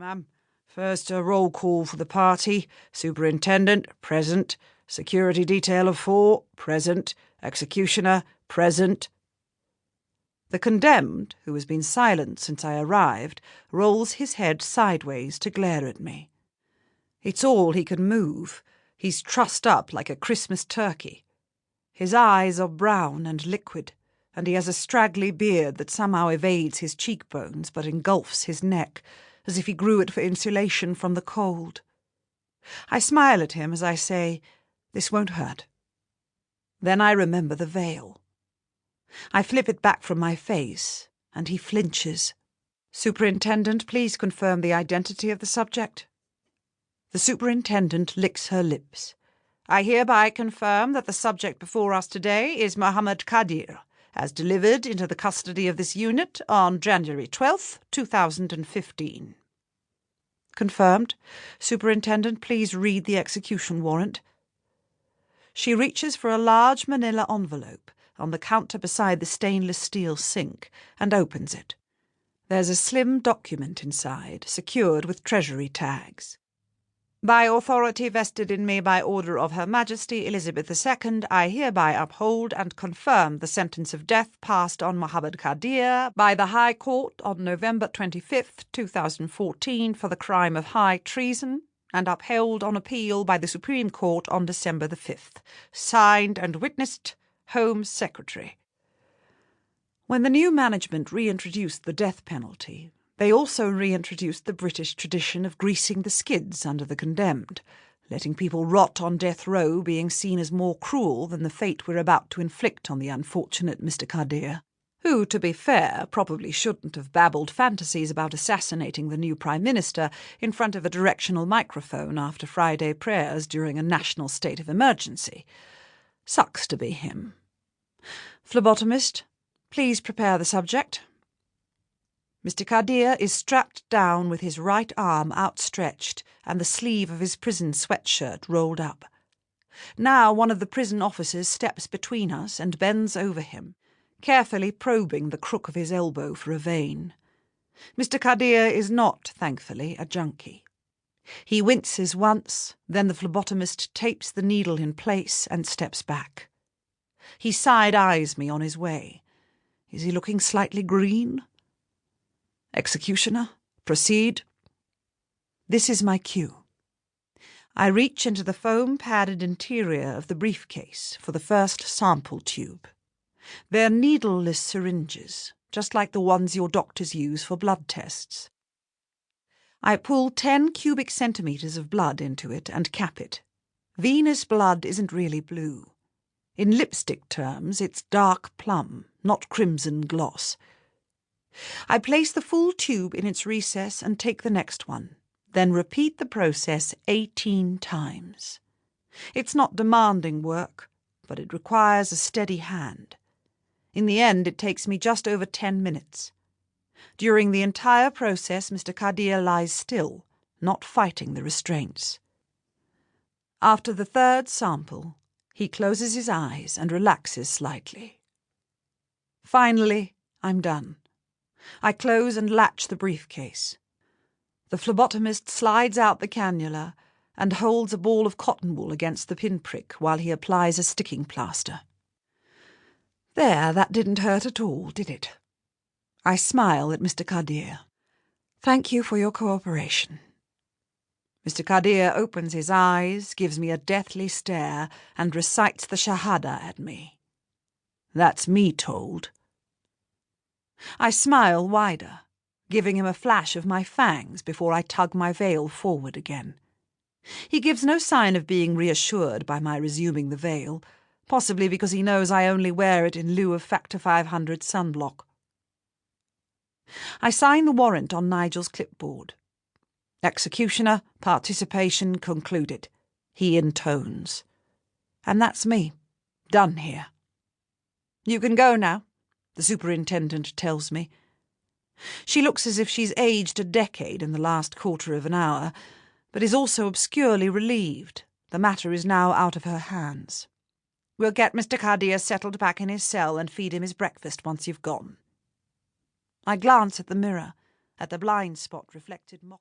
ma'am. First, a roll call for the party. Superintendent, present. Security detail of 4, present. Executioner, present. The condemned, who has been silent since I arrived, rolls his head sideways to glare at me. It's all he can move. He's trussed up like a Christmas turkey. His eyes are brown and liquid, and he has a straggly beard that somehow evades his cheekbones but engulfs his neck, as if he grew it for insulation from the cold. I smile at him as I say, "This won't hurt." Then I remember the veil. I flip it back from my face, and he flinches. "Superintendent, please confirm the identity of the subject." The superintendent licks her lips. "I hereby confirm that the subject before us today is Muhammad Qadir, as delivered into the custody of this unit on January 12th, 2015. "Confirmed. Superintendent, please read the execution warrant." She reaches for a large manila envelope on the counter beside the stainless steel sink and opens it. There's a slim document inside, secured with treasury tags. "By authority vested in me by order of Her Majesty Elizabeth II, I hereby uphold and confirm the sentence of death passed on Muhammad Qadir by the High Court on November 25th, 2014 for the crime of high treason, and upheld on appeal by the Supreme Court on December the 5th. Signed and witnessed, Home Secretary." When the new management reintroduced the death penalty, they also reintroduced the British tradition of greasing the skids under the condemned, letting people rot on death row being seen as more cruel than the fate we're about to inflict on the unfortunate Mr. Qadir, who, to be fair, probably shouldn't have babbled fantasies about assassinating the new Prime Minister in front of a directional microphone after Friday prayers during a national state of emergency. Sucks to be him. "Phlebotomist, please prepare the subject." Mr. Qadir is strapped down with his right arm outstretched and the sleeve of his prison sweatshirt rolled up. Now one of the prison officers steps between us and bends over him, carefully probing the crook of his elbow for a vein. Mr. Qadir is not, thankfully, a junkie. He winces once, then the phlebotomist tapes the needle in place and steps back. He side-eyes me on his way. Is he looking slightly green? "Executioner, proceed." This is my cue. I reach into the foam-padded interior of the briefcase for the first sample tube. They're needleless syringes, just like the ones your doctors use for blood tests. I pull 10 cubic centimeters of blood into it and cap it. Venous blood isn't really blue. In lipstick terms, it's dark plum, not crimson gloss. I place the full tube in its recess and take the next one, then repeat the process 18 times. It's not demanding work, but it requires a steady hand. In the end, it takes me just over 10 minutes. During the entire process, Mr. Qadir lies still, not fighting the restraints. After the third sample, he closes his eyes and relaxes slightly. Finally, I'm done. I close and latch the briefcase. The phlebotomist slides out the cannula and holds a ball of cotton wool against the pinprick while he applies a sticking plaster. There, that didn't hurt at all, did it? I smile at Mr. Qadir. "Thank you for your cooperation." Mr. Qadir opens his eyes, gives me a deathly stare, and recites the Shahada at me. That's me told. I smile wider, giving him a flash of my fangs before I tug my veil forward again. He gives no sign of being reassured by my resuming the veil, possibly because he knows I only wear it in lieu of Factor 500 sunblock. I sign the warrant on Nigel's clipboard. "Executioner, participation concluded," he intones. And that's me, done here. "You can go now," the superintendent tells me. She looks as if she's aged a decade in the last quarter of an hour, but is also obscurely relieved. The matter is now out of her hands. "We'll get Mr. Qadir settled back in his cell and feed him his breakfast once you've gone." I glance at the mirror, at the blind spot reflected mock.